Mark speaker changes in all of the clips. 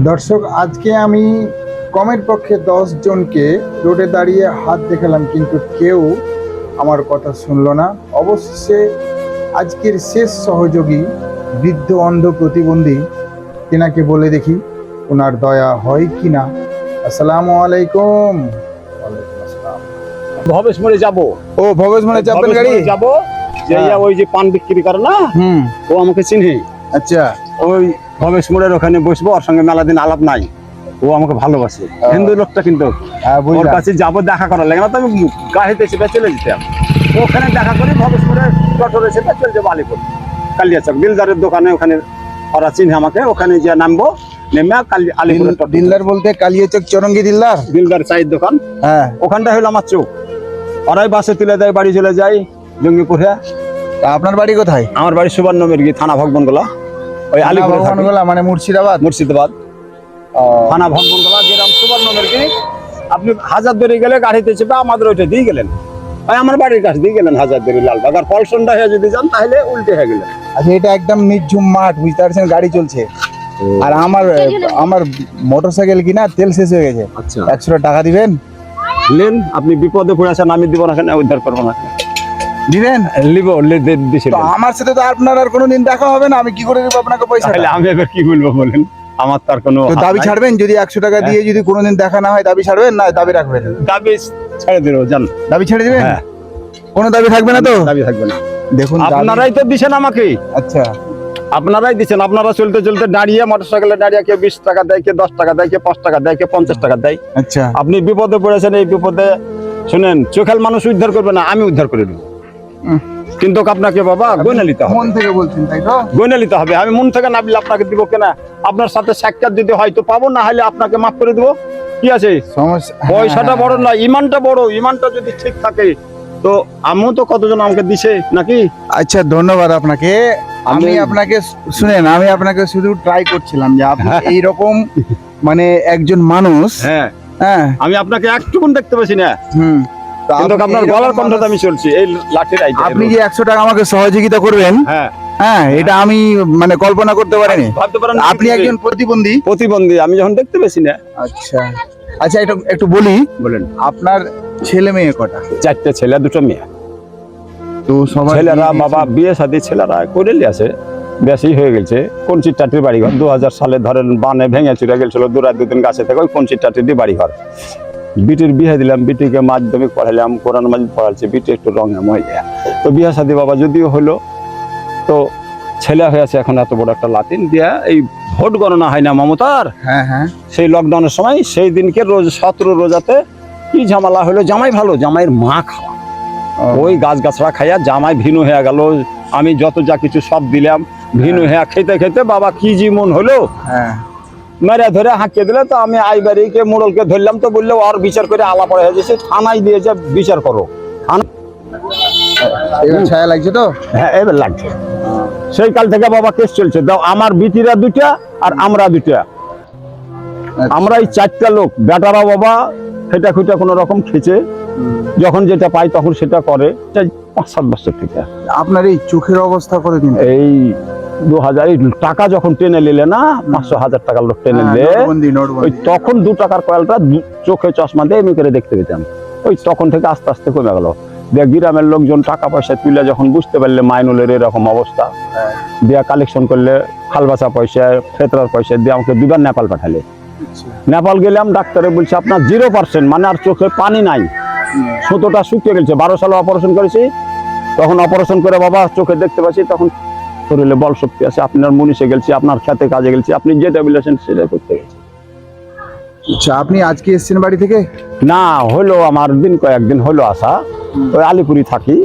Speaker 1: দর্শক, আজকে আমি কমের পক্ষে 10 জনকে রোডে দাঁড়িয়ে হাত দেখালাম, কিন্তু কেউ আমার কথা শুনলো না। অবশেষে আজকের শেষ সহযোগী বৃদ্ধ অন্ধ প্রতিবন্ধী, তেনাকে বলে দেখি ওনার দয়া হয় কি না। আসসালামু আলাইকুম। ওয়ালাইকুম আসসালাম।
Speaker 2: ভবেশ মোড়ে যাবো।
Speaker 1: ও ভবেশ মোড়ে যাবেন গাড়ি?
Speaker 2: যাবো, ওই যে পান বিক্রি করে না, ও আমাকে চিনে।
Speaker 1: আচ্ছা,
Speaker 2: ওই ভবেশ মোড়ের ওখানে বসবো, ওর সঙ্গে মেলা দিন আলাপ নাই, ও আমাকে ভালোবাসে। হিন্দু লোকটা, কিন্তু ওর কাছে যাবো দেখা করার লাগে না, তো আমি গাড়িতে চেপে চলে যেতাম। ওখানে দেখা করি ভবেশ মোড়ের টোটোরে চেপে চলে যাবো আলিপুর কালিয়াচক দিলদারের দোকানে। ওখানে ওরা চিনে আমাকে, ওখানে যে নামবো, নেমে আলিপুর
Speaker 1: দিলদার বলতে কালিয়াচক চরঙ্গি
Speaker 2: দিলদার চায়ের দোকান।
Speaker 1: হ্যাঁ,
Speaker 2: ওখানটা হলো আমার চোখ। ওরাই বাসে তুলে দেয়, বাড়ি চলে যায় জঙ্গিপুরে।
Speaker 1: আপনার বাড়ি কোথায়?
Speaker 2: আমার বাড়ি সুবর্ণ মির্গি, থানা ভগবনগোলা, ওই আলিপুর
Speaker 1: মানে মুর্শিদাবাদ।
Speaker 2: থানা ভগবনগোলা, গ্রাম সুবর্ণ মির্গি। আপনি হাজারদুয়ারি গেলে গাড়িতে চেপে আমাদের ওইটা দিয়ে গেলেন, ভাই আমার বাড়ির কাছে দিয়ে গেলেন হাজারদুয়ারি লালবাগ। আর পলসনটা হয়ে যদি যান তাহলে উল্টে হয়ে গেলেন।
Speaker 1: আচ্ছা, এটা একদম নির্ঝুম মাঠ, বুঝতে পারছেন, গাড়ি চলছে। আর আমার মোটরসাইকেল কিনা তেল শেষ হয়ে গেছে।
Speaker 2: আচ্ছা,
Speaker 1: 100 টাকা দিবেন?
Speaker 2: নেন, আপনি বিপদে পড়েছেন, আমি দিব না, কেন উদ্ধার করবো না,
Speaker 1: দিবেন?
Speaker 2: আমার
Speaker 1: সাথে তো আপনার আর কোনোদিন দেখা হবে না, আমি কি করে দেবো আপনাকে পয়সা?
Speaker 2: আমি এবার কি বলবো বলেন, আমার তার কোনো
Speaker 1: দাবি ছাড়বেন? যদি 100 টাকা দিয়ে যদি কোনোদিন দেখা না হয়, দাবি ছাড়বেন না দাবি রাখবেন?
Speaker 2: দাবি ছেড়ে দেবো, জান।
Speaker 1: দাবি ছেড়ে দিবেন?
Speaker 2: হ্যাঁ।
Speaker 1: কোনো দাবি থাকবে না তো?
Speaker 2: দাবি থাকবে না।
Speaker 1: দেখুন,
Speaker 2: আপনারাই তো দিচ্ছেন আমাকে।
Speaker 1: আচ্ছা,
Speaker 2: আপনারাই দিচ্ছেন। আপনারা চলতে চলতে দাঁড়িয়ে, মোটরসাইকেলে দাঁড়িয়ে কেউ 20 টাকা দেয়, কেউ 10 টাকা দেয়, কেউ 5 টাকা দেয়, কেউ 50 টাকা দেয়।
Speaker 1: আচ্ছা,
Speaker 2: আপনি বিপদে পড়েছেন, এই বিপদে শুনেন, চোখের মানুষ উদ্ধার করবে না, আমি উদ্ধার করে দেবো। কিন্তু আপনাকে বাবা গয়না নিতে হবে।
Speaker 1: মন থেকে বলছেন, তাই তো?
Speaker 2: গয়না নিতে হবে। আমি মন থেকে না বললে আপনাকে দিব কেন? আপনার সাথে সাক্ষাৎ যদি হয়তো পাবো, না হলে আপনাকে মাফ করে দেবো। কি আছে
Speaker 1: সমস্যা?
Speaker 2: পয়সাটা বড় না, ইমানটা বড়। ইমানটা যদি ঠিক থাকে তো আমিও তো কতজন আমাকে দিছে নাকি।
Speaker 1: আচ্ছা, ধন্যবাদ আপনাকে। আমি আপনাকে শুনেন, আমি আপনাকে শুধু ট্রাই করছিলাম যে আপনি এইরকম মানে একজন মানুষ।
Speaker 2: হ্যাঁ,
Speaker 1: হ্যাঁ,
Speaker 2: আমি আপনাকে একটুকুন দেখতে পাচ্ছি না, কিন্তু
Speaker 1: আপনি
Speaker 2: আপনার গলার কণ্ঠটা আমি চলছি এই লাঠির আইডিয়া।
Speaker 1: আপনি যে 100 টাকা আমাকে সহযোগিতা করবেন,
Speaker 2: হ্যাঁ
Speaker 1: হ্যাঁ, এটা আমি মানে কল্পনা করতে পারিনি।
Speaker 2: ভাবতে পারেন
Speaker 1: আপনি একজন প্রতিবন্ধী।
Speaker 2: প্রতিবন্ধী, আমি যখন দেখতে পেয়েছি না।
Speaker 1: আচ্ছা, আচ্ছা, একটু বলি,
Speaker 2: বলেন।
Speaker 1: আপনার ছেলে মেয়ে কটা?
Speaker 2: 4টে ছেলে, 2টো মেয়ে।
Speaker 1: তো সবার
Speaker 2: ছেলেরা বাবা বিয়ে শাদী ছেলেরা করে লিয়াছে, বেশি হয়ে গেছে। কঞ্চির টাটির বাড়ি ঘর 2000 সালে ধরেন বানে ভেঙে চুরে গেছিল, 2-2 গাছে থেকে ওই কঞ্চির টাটির দিয়ে বাড়ি ঘর। বিটির বিয়ে দিলাম, বিটিকে মাধ্যমিক পড়াইলাম, কোরআন মাজিদ পড়াচ্ছি, বিটি একটু রঙে মহিলা। তো বিয়ে শাদী বাবা যদিও হলো, তো ছেলে হয়েছে এখন এত বড় একটা লাতিন দিয়া। এই ভোট গণনা হয় না মমতার,
Speaker 1: হ্যাঁ, হ্যাঁ,
Speaker 2: সেই লকডাউনের সময়, সেই দিনকে রোজ 17 রোজাতে কি ঝামেলা হলো, জামাই ভালো, জামাইয়ের মা খাওয়া, ওই গাছ গাছড়া খাইয়া জামাই ভিনু হয়ে গেল। আমি যত যা কিছু সব দিলাম, ভিনু হয়ে খেতে খেতে বাবা কি জীবন হলো,
Speaker 1: হ্যাঁ,
Speaker 2: মেরে ধরে হাঁকিয়ে দিলে। তো আমি আইবাড়িকে মোড়লকে ধরলাম, তো বললে আর বিচার করে আলাপ হয়ে গেছে, থানায় দিয়ে যে বিচার করো।
Speaker 1: এবার ছায়া লাগছে তো?
Speaker 2: হ্যাঁ, এবার লাগছে। সেই কাল থেকে বাবা কেস চলছে। দাও, আমার বিটিরা 2টা আর আমরা 2টা, আমরা এই 4টা লোক। বেটারা বাবা খেটা খুঁটা কোনো রকম খেছে, যখন যেটা পাই তখন সেটা করে। 5-7 বছর থেকে।
Speaker 1: আপনার এই চোখের অবস্থা করে দিন।
Speaker 2: এই 2000 টাকা যখন টেনে নিলে না, 500,000 টাকার লোক টেনে নিলে, ওই তখন 2 টাকার কয়েলটা চোখে চশমা দিয়ে এমনি করে দেখতে পেতাম। ওই তখন থেকে আস্তে আস্তে কমে গেল। গ্রামের লোকজন টাকা পয়সা তুলে যখন বুঝতে পারলে মাইনুলের এরকম অবস্থা, দিয়া কালেকশন করলে খালবাসা পয়সা, ফেতরার পয়সা দিয়ে আমাকে 2বার নেপাল পাঠালে। নেপাল গেলাম, ডাক্তারে বলছে আপনার 0%, মানে আর চোখে পানি নাই, সুতোটা শুকিয়ে গেছে। 12 সালে অপারেশন করেছি, তখন অপারেশন করে বাবা চোখে দেখতে পাচ্ছি, তখন শরীরে বল শক্তি আছে। আপনার মুনিশে গেছি, আপনার খেতে কাজে গেছি, আপনি যেটা বলেছেন সেটা করতে গেছি।
Speaker 1: আচ্ছা, আপনি আজকে এসেছেন বাড়ি থেকে?
Speaker 2: না, হলো আমার কয়েকদিন হলো আসা। ওই আলিপুরি থাকি।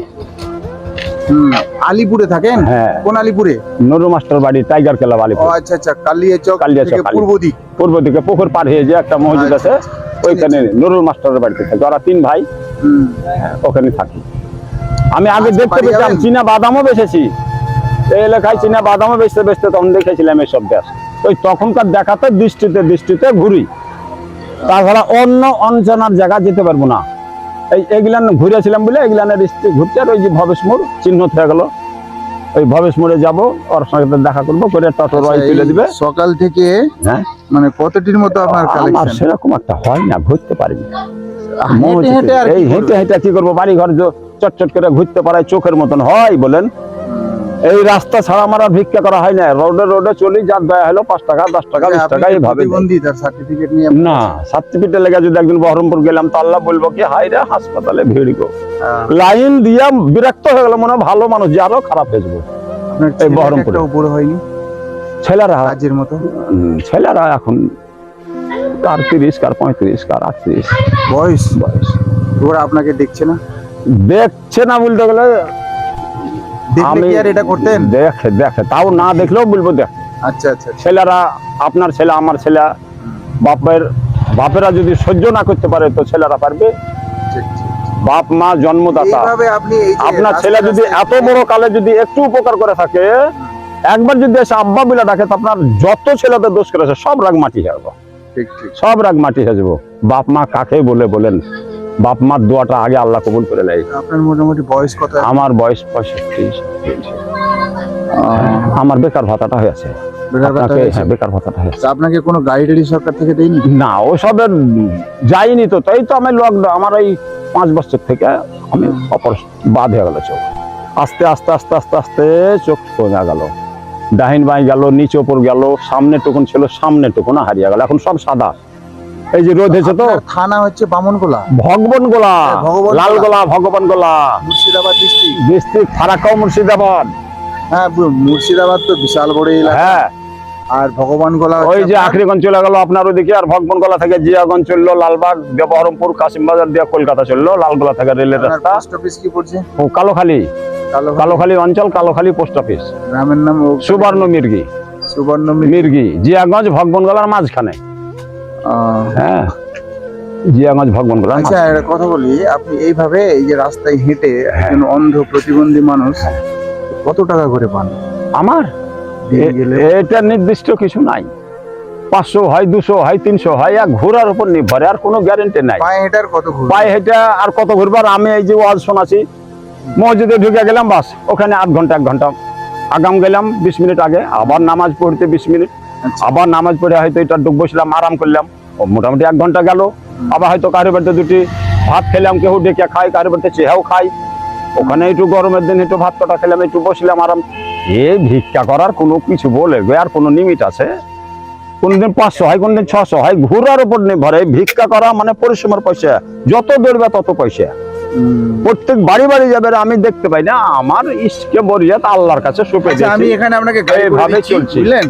Speaker 1: আলিপুরে থাকেন?
Speaker 2: হ্যাঁ।
Speaker 1: কোন আলিপুরে?
Speaker 2: নুরু মাস্টার বাড়ি, টাইগার ক্লাব আলিপুর।
Speaker 1: আচ্ছা, আচ্ছা, কালিয়াচক থেকে
Speaker 2: পূর্ব দিকে পুকুর পার হয়ে যে একটা মসজিদ আছে, ওইখানে নুরুল মাস্টারের বাড়িতে থাকে। ওরা 3 ভাই, ওখানে থাকি। আমি আগে দেখতে পেতাম চীনা বাদামও বেচেছি, এই এলাকায় চীনা বাদামও বেচতে বেচতে তখন দেখেছিলাম এইসব দেশ। ওই তখনকার দেখাতে দৃষ্টিতে ঘুরি, তাছাড়া অন্য অঞ্চনার জায়গা যেতে পারবো না। এই এগুলান ঘুরেছিলাম বলে এগুলানের ঘুরতে, আর ওই যে ভবেশ মোড় চিহ্ন হয়ে গেল। ওই ভবেশ মোড়ে যাবো, ওর সঙ্গে দেখা করবো, করে টোটো রয়
Speaker 1: আচ্ছা,
Speaker 2: তুলে
Speaker 1: এই
Speaker 2: দিবে।
Speaker 1: সকাল থেকে
Speaker 2: হ্যাঁ,
Speaker 1: মানে কতটির মতো আপনার
Speaker 2: আমার
Speaker 1: কালেকশন?
Speaker 2: সেরকম একটা হয় না, ঘুরতে পারিনি।
Speaker 1: হেঁটে হেঁটে আর
Speaker 2: এই
Speaker 1: কি
Speaker 2: হেঁটে
Speaker 1: করবেন?
Speaker 2: হেঁটে কি করবো, বাড়ি ঘর চটচট করে ঘুরতে পারায় চোখের মতন হয় বলেন? এই রাস্তা ছাড়া আমার আর ভিক্ষা করা হয় না, রোডে রোডে চলি, যার দয়া হলো 5 টাকা 10 টাকা 20 টাকা এইভাবে দেয়।
Speaker 1: প্রতিবন্ধী, তার সার্টিফিকেট নিয়ে
Speaker 2: না, সার্টিফিকেট লেগে যদি একদিন বহরমপুর গেলাম তো আল্লাহ বলবো কি, হাই রে হাসপাতালে ভিড় গো, লাইন দিয়া বিরক্ত হয়ে গেল, মনে হয় ভালো মানুষ যে আরো খারাপ হয়ে যাবো।
Speaker 1: আপনার
Speaker 2: এই বহরমপুরে।
Speaker 1: ছেলেটা উপরে হয়নি
Speaker 2: ছেলেরা
Speaker 1: কাজের মতো?
Speaker 2: ছেলেরা এখন কার 30, কার 35, কার 38
Speaker 1: বয়স।
Speaker 2: বয়স।
Speaker 1: ওরা আপনাকে দেখছে না?
Speaker 2: দেখছে না বলতে গেলে,
Speaker 1: দেখলে কি আর এটা করতেন?
Speaker 2: দেখে দেখে, তাও না দেখলেও বলবো দেখ।
Speaker 1: আচ্ছা আচ্ছা।
Speaker 2: ছেলেরা, আপনার ছেলে আমার ছেলে, বাপেরা যদি সহ্য না করতে পারে তো ছেলেরা পারবে?
Speaker 1: ঠিক, ঠিক।
Speaker 2: বাপ মা জন্মদাতা,
Speaker 1: এইভাবে আপনি এই যে
Speaker 2: আপনার ছেলে যদি এত বড় কালে যদি একটু উপকার করে থাকে, একবার যদি এসে আব্বা বলে ডাকে, তো আপনার যত ছেলেদের দোষ করেছে সব রাগ মাটি হয়ে যাবো,
Speaker 1: ঠিক ঠিক।
Speaker 2: সব রাগ মাটি হয়ে যাবো। বাপ মা কাকে বলে বলেন? বাপ মার দোয়াটা আগে আল্লাহ কবুল করে নেয়।
Speaker 1: আপনার মোটামুটি বয়স কত?
Speaker 2: আমার বয়স 65। আমার বেকার ভাতাটা হয়েছে। বেকার ভাতাটা হয়েছে।
Speaker 1: আপনাকে কোনো গাড়ি টাড়ি সরকার থেকে দেয়নি?
Speaker 2: না, ওসবের যাইনি তো, তাই তো আমি লকডাউন, আমার এই 5 বছর থেকে আমি বাদ হয়ে গেল চোখ, আস্তে আস্তে আস্তে আস্তে আস্তে চোখ কমে গেল, ডাহিন বাই গেল, নিচে ওপর গেল, সামনে টুকুন ছিল, সামনে টুকুন হারিয়ে গেল, এখন সব সাদা। এই যে রোদ হয়েছে তো।
Speaker 1: থানা হচ্ছে বামনগোলা,
Speaker 2: ভগবানগোলা,
Speaker 1: ভগবানগোলা।
Speaker 2: লালগোলা, ভগবানগোলা
Speaker 1: মুর্শিদাবাদ ডিস্ট্রিক্ট।
Speaker 2: ডিস্ট্রিক্ট, ফারাক্কাও মুর্শিদাবাদ।
Speaker 1: হ্যাঁ, মুর্শিদাবাদ তো বিশাল বড় এলাকা।
Speaker 2: হ্যাঁ,
Speaker 1: আর ভগবানগোলা
Speaker 2: ওই যে
Speaker 1: আপনার-
Speaker 2: আখরিগঞ্জ চলে গেল আপনার ওইদিকে, আর ভগবানগোলা থেকে জিয়াগঞ্জ চললো, লালবাগ, বহরমপুর, কাশিমবাজার দিয়ে কলকাতা চললো, লালগোলা থেকে রেলের
Speaker 1: আপনার
Speaker 2: রাস্তা।
Speaker 1: পোস্ট অফিস কি পড়ছে?
Speaker 2: ও কালোখালী,
Speaker 1: কালোখালী।
Speaker 2: কালোখালী অঞ্চল, কালোখালী পোস্ট অফিস,
Speaker 1: গ্রামের নাম
Speaker 2: সুবর্ণ মির্গি।
Speaker 1: সুবর্ণ
Speaker 2: মির্গি জিয়াগঞ্জ ভগবানগোলার মাঝখানে। হ্যাঁ, জিয়াগঞ্জ ভগবানগোলার
Speaker 1: আচ্ছা, একটা কথা বলি, আপনি এইভাবে এই যে রাস্তায় হেঁটে একজন অন্ধ প্রতিবন্ধী মানুষ কত টাকা করে পান
Speaker 2: আমার
Speaker 1: দিন গেলে?
Speaker 2: এটা নির্দিষ্ট কিছু নাই, 500 হয়, 200 হয়, 300 হয়, এক ঘোরার উপর নির্ভরে, আর কোনো গ্যারেন্টি নাই।
Speaker 1: পায়ে হেঁটার কত ঘুরবে?
Speaker 2: পায়ে হেঁটে আর কত ঘুরবার? আমি এই যে ওয়াজ শোনাচ্ছি, মসজিদে ঢুকে গেলাম, বাস ওখানে 8 ঘন্টা 1 ঘন্টা আগাম গেলাম, 20 মিনিট আগে, আবার নামাজ পড়তে 20 মিনিট,
Speaker 1: আচ্ছা।
Speaker 2: আবার নামাজ পড়ে হয়তো এটা ডুব বসলাম, আরাম করলাম, ও মোটামুটি 1 ঘন্টা গেল। আবার হয়তো কারোর বাড়িতে 2টি ভাত খেলাম, কেউ ডেকে খাই, কারোর বাড়িতে চেহাও খাই, ওখানে একটু গরমের দিন একটু ভাত কটা খেলাম, একটু বসলাম আরাম। ভিক্ষা করার কোনো কিছু বলে আর কোনো লিমিট আছে? কোনদিন 500 হয়, কোনদিন 600 হয়, ঘোরার উপর নির্ভরে। ভিক্ষা করা মানে পরিশ্রমের পয়সা, যত দৌড়বে তত পয়সা। প্রত্যেক বাড়ি বাড়ি যাবে, আমি দেখতে পাই না। আমার ইসকে বরিয়াত আল্লাহর কাছে সুপে
Speaker 1: আচ্ছা, আমি
Speaker 2: দিয়েছি,
Speaker 1: এখানে আপনাকে গাড়ি করে
Speaker 2: এইভাবে
Speaker 1: দিচ্ছি,
Speaker 2: চলছি।
Speaker 1: বুঝলেন?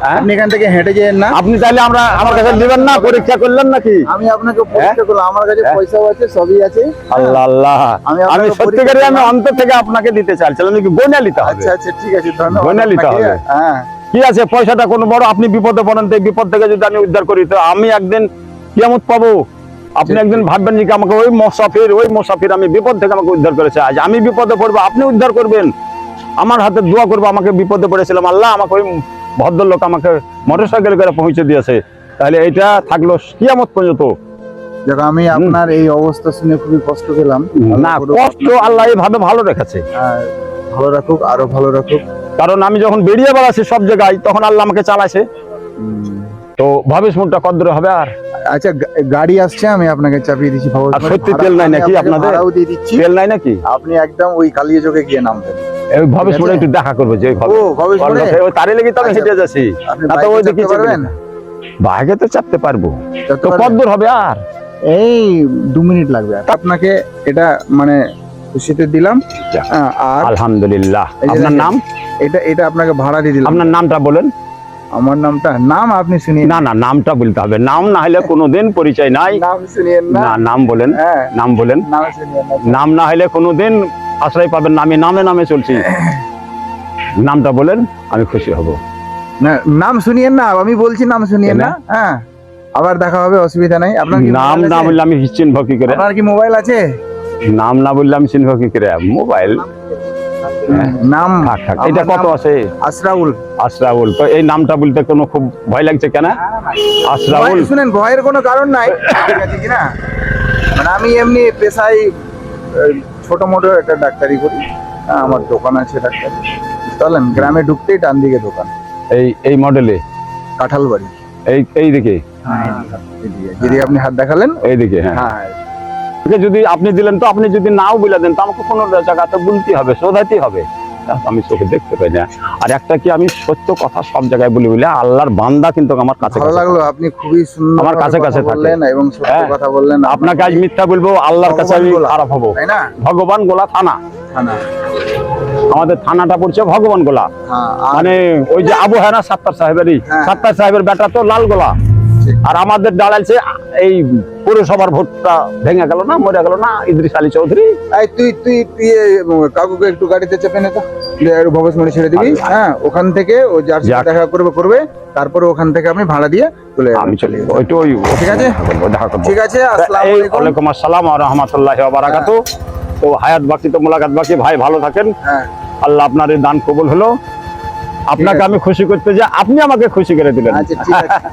Speaker 2: হ্যাঁ?
Speaker 1: আপনি এখান থেকে হেঁটে যেন না।
Speaker 2: আপনি তাহলে আমার কাছে দিবেন না? পরীক্ষা করলেন নাকি?
Speaker 1: আমি আপনাকে পরীক্ষা করলাম, আমার কাছে
Speaker 2: হ্যাঁ?
Speaker 1: পয়সাও আছে, সবই আছে।
Speaker 2: আল্লাহ আল্লাহ,
Speaker 1: আমি
Speaker 2: আমি
Speaker 1: আপনাকে
Speaker 2: সত্যিকারে
Speaker 1: পরীক্ষা
Speaker 2: আমি
Speaker 1: করলাম।
Speaker 2: অন্তর থেকে আপনাকে দিতে চাইছিলাম, কি গোনা নিতে হবে?
Speaker 1: আচ্ছা আচ্ছা, ঠিক আছে, ধন্যবাদ
Speaker 2: গোনা নিতে
Speaker 1: আপনাকে।
Speaker 2: হবে।
Speaker 1: হ্যাঁ,
Speaker 2: কি আছে, পয়সাটা কোনো বড়? আপনি বিপদে পড়েন, তো এই বিপদ থেকে যদি আমি উদ্ধার করি, তো আমি একদিন কিয়ামত পাবো। আপনি
Speaker 1: ঠিক,
Speaker 2: একদিন ভাববেন যে আমাকে ওই মোসাফির আমি বিপদ থেকে আমাকে উদ্ধার করেছে, আজ আমি বিপদে পড়বো, আপনি উদ্ধার করবেন। আমার হাতে দোয়া করবো, আমাকে বিপদে পড়েছিলাম, আল্লাহ আমাকে ওই ভদ্রলোক আমাকে মোটরসাইকেল করে পৌঁছে দিয়েছে, তাহলে এটা থাকলো কিয়ামত পর্যন্ত।
Speaker 1: দেখো, আমি আপনার এই অবস্থা শুনে খুবই কষ্ট পেলাম।
Speaker 2: না, কষ্ট আল্লাহ এইভাবে ভালো রেখেছে,
Speaker 1: ভালো রাখুক, আরো ভালো রাখুক।
Speaker 2: কারণ আমি যখন বেরিয়ে বেড়াচ্ছি সব জায়গায়, তখন আল্লাহ আমাকে চালাইছে। তো ভাবিস মনটা কদ্দুরে হবে। আর
Speaker 1: আচ্ছা, গাড়ি আসছে, আমি আপনাকে চাপিয়ে দিচ্ছি।
Speaker 2: আর সত্যি তেল নাই নাকি আপনাদের?
Speaker 1: ভাড়াও দিয়ে দিচ্ছি,
Speaker 2: তেল নাই নাকি?
Speaker 1: আপনি একদম ওই কালিয়াচকে গিয়ে নামবেন।
Speaker 2: এই ভবিষ মোড়ে একটু দেখা করবো, যে
Speaker 1: ও, ভবিষ মোড়ে?
Speaker 2: ওই তারে লেগে তো আমি
Speaker 1: আচ্ছা,
Speaker 2: হেঁটে যাচ্ছি।
Speaker 1: আপনি
Speaker 2: না তো
Speaker 1: বাইকে
Speaker 2: ওই দিকে
Speaker 1: চাপতে পারবেন?
Speaker 2: বাইকে তো চাপতে পারবো,
Speaker 1: চাপতে
Speaker 2: তো
Speaker 1: পারবেন?
Speaker 2: কদ্দূর হবে আর?
Speaker 1: এই 2 মিনিট লাগবে। আপনাকে এটা মানে খুশিতে দিলাম।
Speaker 2: যাক।
Speaker 1: আর
Speaker 2: আলহামদুলিল্লাহ।
Speaker 1: এই যে
Speaker 2: আপনার
Speaker 1: দেখেন,
Speaker 2: নাম?
Speaker 1: এটা আপনাকে ভাড়া দিয়ে দিলাম।
Speaker 2: আপনার নামটা বলেন।
Speaker 1: আমার নাম আপনি শুনিয়ে
Speaker 2: না না, নামটা বলতে হবে, নাম না হলে কোনোদিন পরিচয় নাই।
Speaker 1: নাম শুনিয়েন না।
Speaker 2: না, নাম বলেন,
Speaker 1: হ্যাঁ,
Speaker 2: নাম বলেন।
Speaker 1: নাম শুনিয়েন না।
Speaker 2: নাম না হলে কোনোদিন আশ্রয় পাবেন না। আমি নামে নামে চলছি, নামটা বলেন, আমি খুশি হব।
Speaker 1: না, নাম শুনিয়েন না, আমি বলছি নাম শুনিয়েন না। হ্যাঁ, আবার দেখা হবে, অসুবিধা নাই। আপনার কি
Speaker 2: নাম
Speaker 1: মোবাইল
Speaker 2: না
Speaker 1: আছে?
Speaker 2: বললে আমি চিনব কি করে?
Speaker 1: আপনার কি মোবাইল আছে?
Speaker 2: নাম না বললে আমি চিনব কি করে? মোবাইল
Speaker 1: নাম
Speaker 2: থাক থাক।
Speaker 1: আমার
Speaker 2: এটা কত
Speaker 1: নাম
Speaker 2: আছে?
Speaker 1: আশরাউল।
Speaker 2: আশরাউল। তো এই নামটা বলতে কোনো খুব ভয় লাগছে কেন? আশরাউল।
Speaker 1: শুনেন, ভয়ের কোনো কারণ নাই, ঠিক আছে কিনা? মানে আমি এমনি পেশায় ছোট মোটো একটা ডাক্তারি করি। আমার দোকান আছে ডাক্তারি, বুঝতে চলেন, গ্রামে ঢুকতেই ডান দিকে দোকান,
Speaker 2: এই মডেলে
Speaker 1: কাঁঠাল বাড়ি।
Speaker 2: এই দিকে
Speaker 1: যদি আপনি হাত দেখালেন,
Speaker 2: এইদিকে, হ্যাঁ।
Speaker 1: হ্যাঁ
Speaker 2: ওকে যদি আপনি দিলেন তো, আপনি যদি নাও বলে দেন তো আমাকে কোনো জায়গাতে বলতে হবে, শোধাতেই হবে। আমি চোখে দেখতে পাই না। আর একটা কি, আমি সত্য কথা সব জায়গায় বলি বলে আল্লাহর বান্দা কিন্তু আমার কাছে
Speaker 1: ভালো লাগলো, আপনি খুবই সুন্দর
Speaker 2: আমার কাছে কাছে
Speaker 1: বললেন এবং সত্য
Speaker 2: হ্যাঁ।
Speaker 1: কথা বললেন।
Speaker 2: আপনাকে আজ মিথ্যা বলবো, আল্লাহর কাছে আমি
Speaker 1: ভগবান গোলা,
Speaker 2: খারাপ হবো।
Speaker 1: তাই না?
Speaker 2: ভগবান গোলা থানা,
Speaker 1: থানা,
Speaker 2: আমাদের থানাটা পড়ছে ভগবান গোলা।
Speaker 1: হ্যাঁ, আর
Speaker 2: মানে ওই যে আবু হেনা সাত্তার সাহেবেরই,
Speaker 1: হ্যাঁ।
Speaker 2: সাত্তার সাহেবের বেটা তো লাল গোলা।
Speaker 1: ঠিক।
Speaker 2: আর আমাদের দাঁড়াইছে এই পৌরসভার ভোটটা ভেঙে গেল না, মরে গেল না, ইদ্রিস আলী চৌধুরী।
Speaker 1: এই তুই কাকুকে একটু গাড়িতে চেপে নে তো, ভবসমণি ছেড়ে দিবি। হ্যাঁ, ওখান থেকে ও যার সাথে
Speaker 2: যাক।
Speaker 1: দেখা করবে, তারপরে ওখান থেকে আমি ভাড়া দিয়ে চলে যাবো।
Speaker 2: আমি চলে যাবো, ওইটা ওই
Speaker 1: ঠিক আছে?
Speaker 2: দেখা করবো।
Speaker 1: ঠিক আছে, আসসালামু
Speaker 2: এই
Speaker 1: আলাইকুম।
Speaker 2: ওয়ালাইকুম আসসালাম ওয়া রাহমাতুল্লাহি ওয়া বারাকাতুহু। তো হায়াত বাকি তো মোলাকাত বাকি, ভাই ভালো থাকেন।
Speaker 1: হ্যাঁ,
Speaker 2: আল্লাহ আপনার এই দান কবুল হলো। আপনাকে
Speaker 1: আছে।
Speaker 2: আমি খুশি করতে যে আপনি আমাকে খুশি করে দিলেন।
Speaker 1: আচ্ছা ঠিক আছে,
Speaker 2: যাক,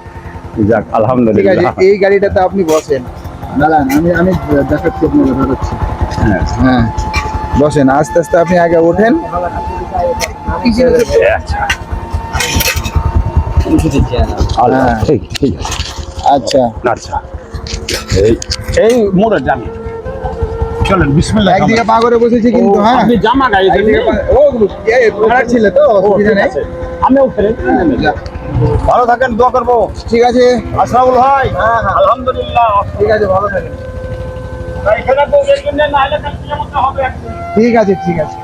Speaker 1: ঠিক আছে।
Speaker 2: আলহামদুলিল্লাহ।
Speaker 1: এই গাড়িটাতে আপনি বসেন, দাঁড়ান, আমি দেখাচ্ছি আপনাকে, দেখাচ্ছি।
Speaker 2: হ্যাঁ,
Speaker 1: হ্যাঁ, বসেন, আস্তে আস্তে আপনি আগে ওঠেন।
Speaker 2: আচ্ছা, আল্লাহ,
Speaker 1: হ্যাঁ।
Speaker 2: ঠিক ঠিক আছে।
Speaker 1: আচ্ছা,
Speaker 2: আচ্ছা, এই মোড়ে যান, চলেন বিসমিল্লাহ।
Speaker 1: একদিকে পা করে বসেছি কিন্তু, হ্যাঁ,
Speaker 2: আপনি জামা গায়ে
Speaker 1: একদিকে ও ভাড়া ছিল তো, অসুবিধা নেই।
Speaker 2: আমি ওখানে
Speaker 1: যা,
Speaker 2: ভালো থাকেন, দোয়া করবো।
Speaker 1: ঠিক আছে,
Speaker 2: আসসালামুল ভাই,
Speaker 1: হ্যাঁ, হ্যাঁ,
Speaker 2: আলহামদুলিল্লাহ।
Speaker 1: ঠিক আছে, ভালো থাকেন।
Speaker 2: এখানে তো এই জন্য না হলে কালকে যেমন হবে একদিন।
Speaker 1: ঠিক আছে, ঠিক আছে।